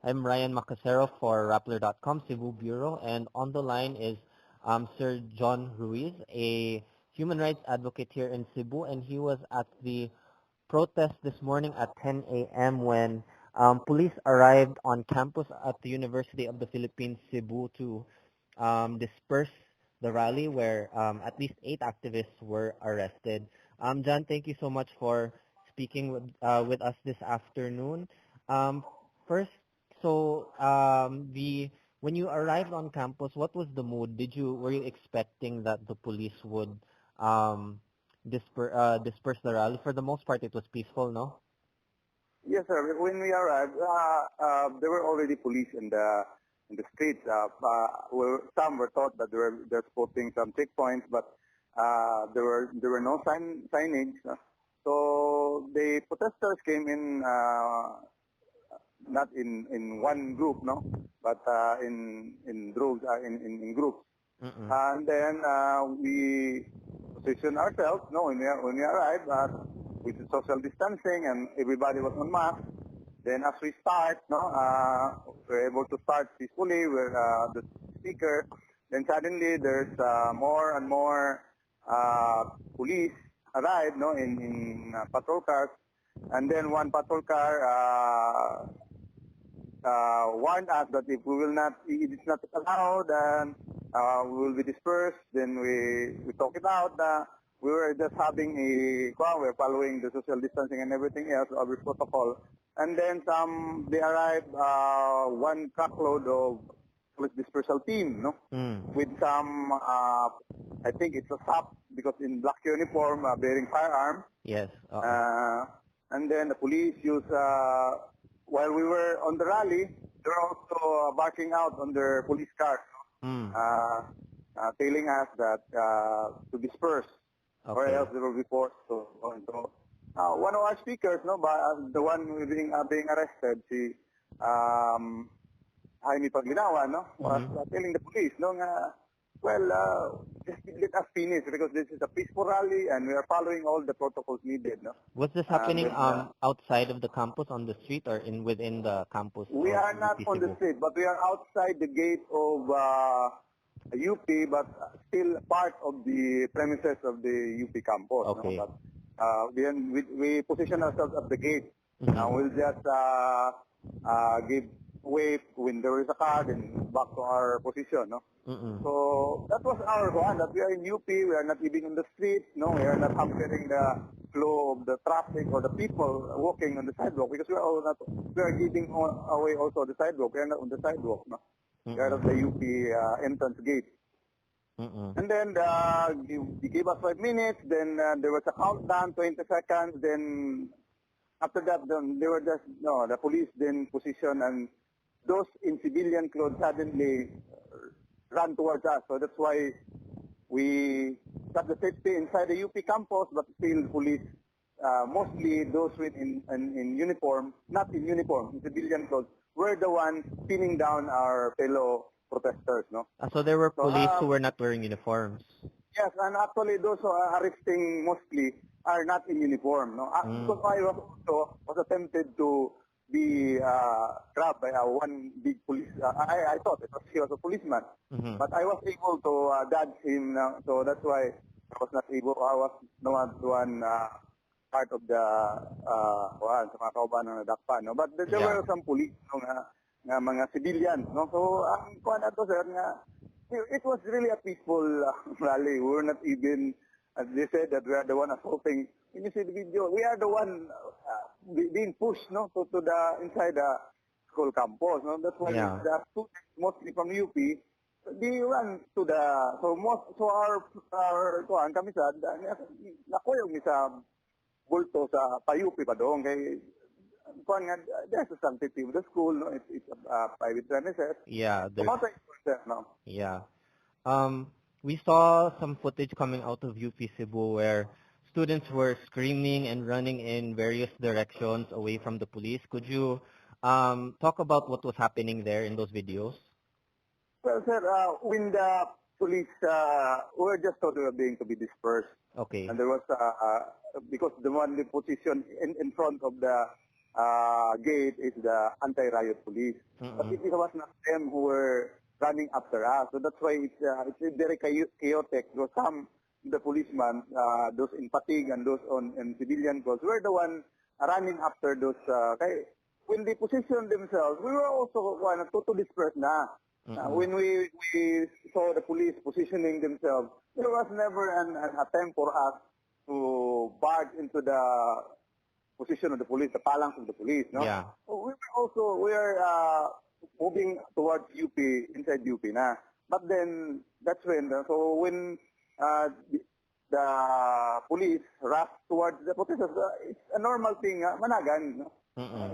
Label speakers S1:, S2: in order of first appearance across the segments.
S1: I'm Ryan Macasero for Rappler.com, Cebu Bureau, and on the line is Sir John Ruiz, a human rights advocate here in Cebu, and he was at the protest this morning at 10 a.m. when police arrived on campus at the University of the Philippines, Cebu, to disperse the rally where at least 8 activists were arrested. John, thank you so much for speaking with us this afternoon. Um, First, so the when you arrived on campus, what was the mood? Were you expecting that the police would um, disperse the rally? For the most part, it was peaceful, no?
S2: Yes, sir. When we arrived, there were already police in the streets. Some were thought that they were just posting some checkpoints, but there were no signage. So the protesters came in not in one group, no, but in groups in groups.
S1: Mm-mm.
S2: And then we positioned ourselves, no, when we arrived, with the social distancing and everybody was on mask. Then as we start, no, we're able to start peacefully with the speaker. Then suddenly there's more and more police arrive, no, in patrol cars. And then one patrol car warned us that if we will not, it is not allowed, and we will be dispersed. Then we talk it out. We were just having we're following the social distancing and everything else, our protocol. And then they arrived, one truckload of police dispersal team, no, with some, I think it's a SAP, because in black uniform, bearing firearms.
S1: Yes.
S2: And then the police used, while we were on the rally, they were also barking out on their police cars, telling us that to disperse, or else they will be forced to. So, one of our speakers, no, the one being arrested, si Jaime Paglinawa, no, was telling the police, no, just let us finish because this is a peaceful rally and we are following all the protocols needed, no.
S1: Was this happening outside of the campus on the street or within the campus?
S2: We are not on the street, but we are outside the gate of UP, but still part of the premises of the UP campus.
S1: Okay.
S2: No? But we position ourselves at the gate. We'll just give way when there is a car, then back to our position. No? So that was our one, that we are in UP, we are not even on the street, no, we are not hampering the flow of the traffic or the people walking on the sidewalk, because we are giving away also the sidewalk, we are not on the sidewalk, no. We are at the UP entrance gate. And then they gave us 5 minutes, then there was a countdown, 20 seconds, then after that, then they were just, no, the police then positioned, and those in civilian clothes suddenly ran towards us. So that's why we got the safety inside the UP campus, but still police, mostly those in uniform, not in uniform, in civilian clothes, were the ones pinning down our fellow protesters. No.
S1: So there were police who were not wearing uniforms.
S2: Yes, and actually those who are arresting mostly are not in uniform. No, because I was attempted to be grabbed by one big police. I thought he was a policeman, but I was able to dodge him. So that's why I was not able. I was the one part of the sa mga kauban na nadakpan. No, but there were some police, no, nga mga civilians. No, so ang kuan ato sir nga. It was really a peaceful rally. We were not even, as they said, that we are the one assaulting. When you see the video, we are the one being pushed, no, to the inside the school campus. No, that's why the students, mostly from UP, they run to the our kami sa nakoyog ni sa bulto sa pa-UP pa doon kay there's a sanctity of the school, no? It's a private premises.
S1: Yeah,
S2: no?
S1: Yeah. We saw some footage coming out of UP Cebu where students were screaming and running in various directions away from the police. Could you talk about what was happening there in those videos?
S2: Well, sir, when the police were just told we were being to be dispersed.
S1: Okay.
S2: And there was because the one position in front of the gate is the anti-riot police. But it was not them who were running after us. So that's why it's very chaotic. So some the policemen, those in fatigue and those in civilian clothes, were the one running after those. When they positioned themselves, we were also to disperse na. When we saw the police positioning themselves, there was never an attempt for us to barge into the position of the police, the phalanx of the police. No?
S1: Yeah.
S2: We are moving towards UP, inside UP na. But then, that's when, when the police rush towards the protesters, it's a normal thing, managan. No?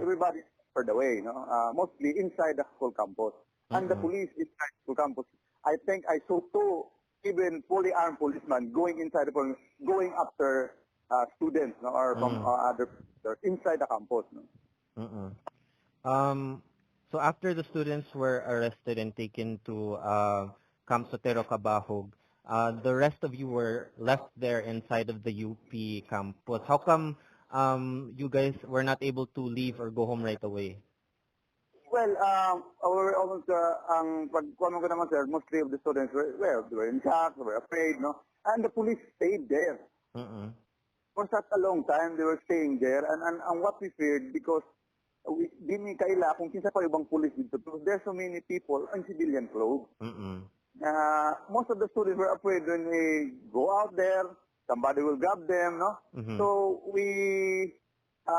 S2: Everybody for the way, no? Mostly inside the school campus. And the police inside the school campus. I think I saw two even fully armed policemen going inside the police, going after students, no? Or from other inside the campus. No?
S1: So after the students were arrested and taken to Camp Sotero Cabahog, the rest of you were left there inside of the UP campus. How come you guys were not able to leave or go home right away?
S2: Well, almost pagkuhan ko naman, sir, mostly of the students were in shock, they were afraid, no? And the police stayed there. For such a long time, they were staying there. And what we feared, because di ni kaila kung kinsa pa ibang police dito, because there's so many people in civilian clothes. Most of the students were afraid when we go out there, somebody will grab them, no? So we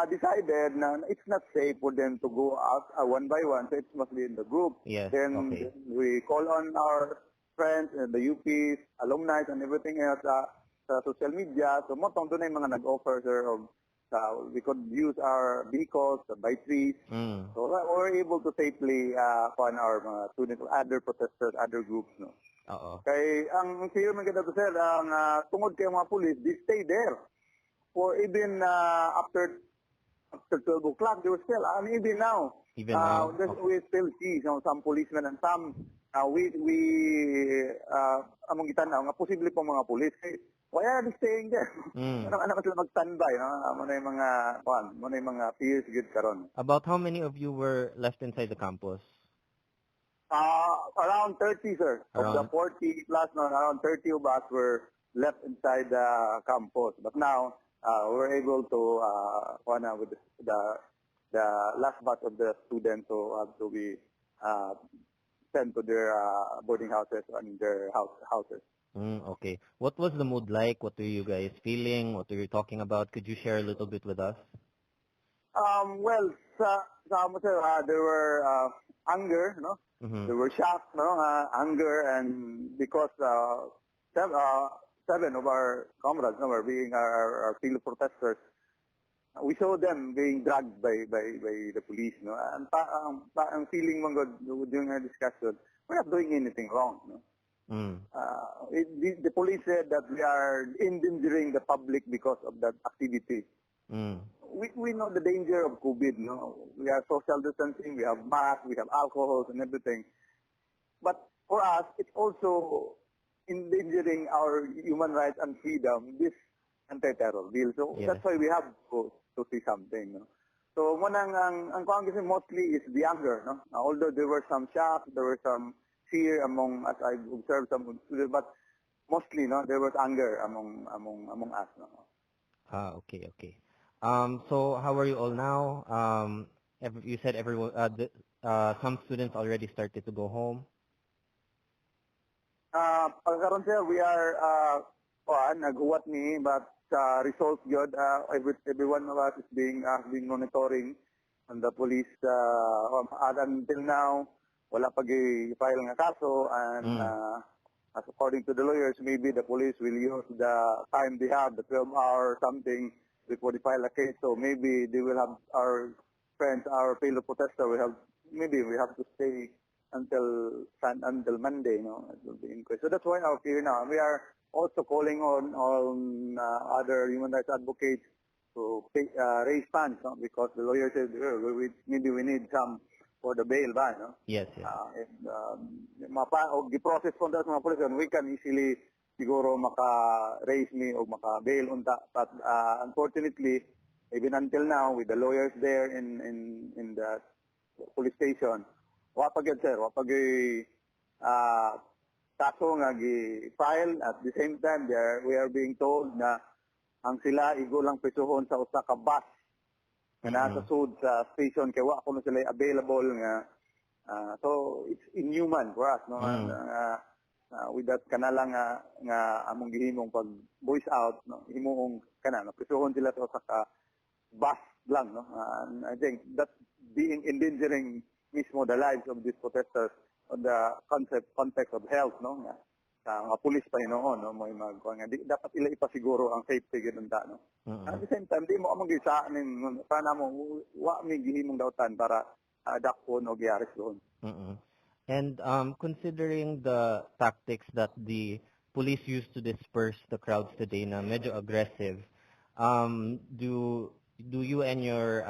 S2: decided na it's not safe for them to go out one by one, so it's mostly in the group.
S1: Yes,
S2: then we call on our friends and the UPs, alumni and everything else sa social media. So motong doon yung mga nag-offer, sir, of we could use our vehicles, buy trees. So we were able to safely find our mga students, other protesters, other groups. No? Kaya ang fear man kita to, sir, ang tungod kay mga police, they stay there. For even after 12 o'clock, they were still, and even now, we still see some policemen and some, among itanaw, nga posible pong mga police. Why are they staying there? Ano sila mag-standby? Muna yung mga fears good karon.
S1: About how many of you were left inside the campus?
S2: Around 30, sir. Of the 40 plus, around 30 of us were left inside the campus. But now, we're able to, with the last batch of the students who have to be sent to their boarding houses and their houses.
S1: Okay. What was the mood like? What were you guys feeling? What were you talking about? Could you share a little bit with us?
S2: Well, there were anger, no? There were shock, no? Anger, and because 7 of our comrades, no, were being our field protesters, we saw them being dragged by the police, no? And ang feeling mo during our discussion, we're not doing anything wrong, no? The police said that we are endangering the public because of that activity. We know the danger of COVID, no? We have social distancing, we have masks, we have alcohols and everything. But for us, it's also endangering our human rights and freedom, this anti-terror bill. So that's why we have to see something, no? So ang Congress mostly is the anger, no? Although there were some shock, there were some fear among, as I observed some students, but mostly, no, there was anger among us, no?
S1: Okay. So how are you all now? You said everyone, some students already started to go home.
S2: Pagkaroon, sir, we are nag-uwat ni, but results good. Every one of us is being monitoring on the police. Until now, wala pag i-file nga kaso, and as according to the lawyers, maybe the police will use the time they have, the 12 hours something, before they file a case. So maybe they will have our friends, our fellow protester, maybe we have to stay until Monday, no? It will be inquest. So that's why our fear now. We are also calling on other human rights advocates to raise funds, no? Because the lawyer said maybe we need some for the bail ba, no?
S1: Yes.
S2: Gi-process po sa mga police, we can easily siguro maka-raise me o maka-bail unta. But unfortunately, even until now, with the lawyers there in the police station, wapag yun, sir, wapag kaso nga gi-file. At the same time, we are being told na ang sila igo lang prisuhon sa usa ka bus nga nasa sud sa station kay wa kuno sila available nga. So it's inhuman for us, no? And, with that kanala nga among gihimong pag voice out, no, himong kana prisuhon sila sa usa ka bus lang, no. And I think that being endangering mismo the lives of these protesters on the context of health, no, nga sa mga pulis pa hinoon, no, mo nga dapat ila ipasiguro ang safety gyud ta, no. At the same time di mo among gisa ning sana mo wa mi gihimong dautan para dakpon o giaris doon.
S1: And considering the tactics that the police used to disperse the crowds today na medyo aggressive, do you and your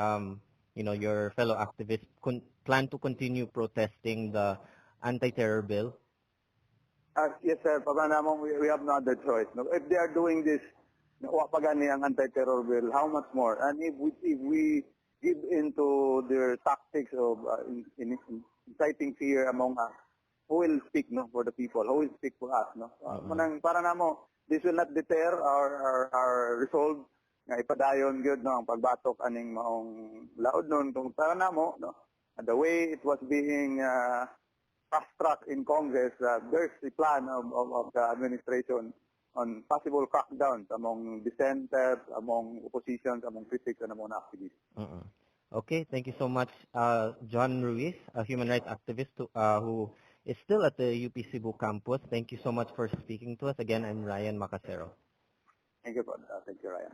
S1: your fellow activists plan to continue protesting the anti-terror bill?
S2: Yes, sir. Pagka namang we have no other choice. No? If they are doing this, nakuha pa gani ang anti-terror bill, how much more? And if we give into their tactics of inciting fear among us, who will speak, no, for the people? Who will speak for us, no? Para namo, this will not deter our resolve nga ipadayon gyud, no, ang pagbatok aning maong laod nun kung para namo, no, the way it was being fast-tracked in Congress, there's a plan of the administration on possible crackdowns among dissenters, among oppositions, among critics, and among activists.
S1: Okay, thank you so much, John Ruiz, a human rights activist who is still at the UP Cebu campus. Thank you so much for speaking to us. Again, I'm Ryan Macasero.
S2: Thank you, Ryan.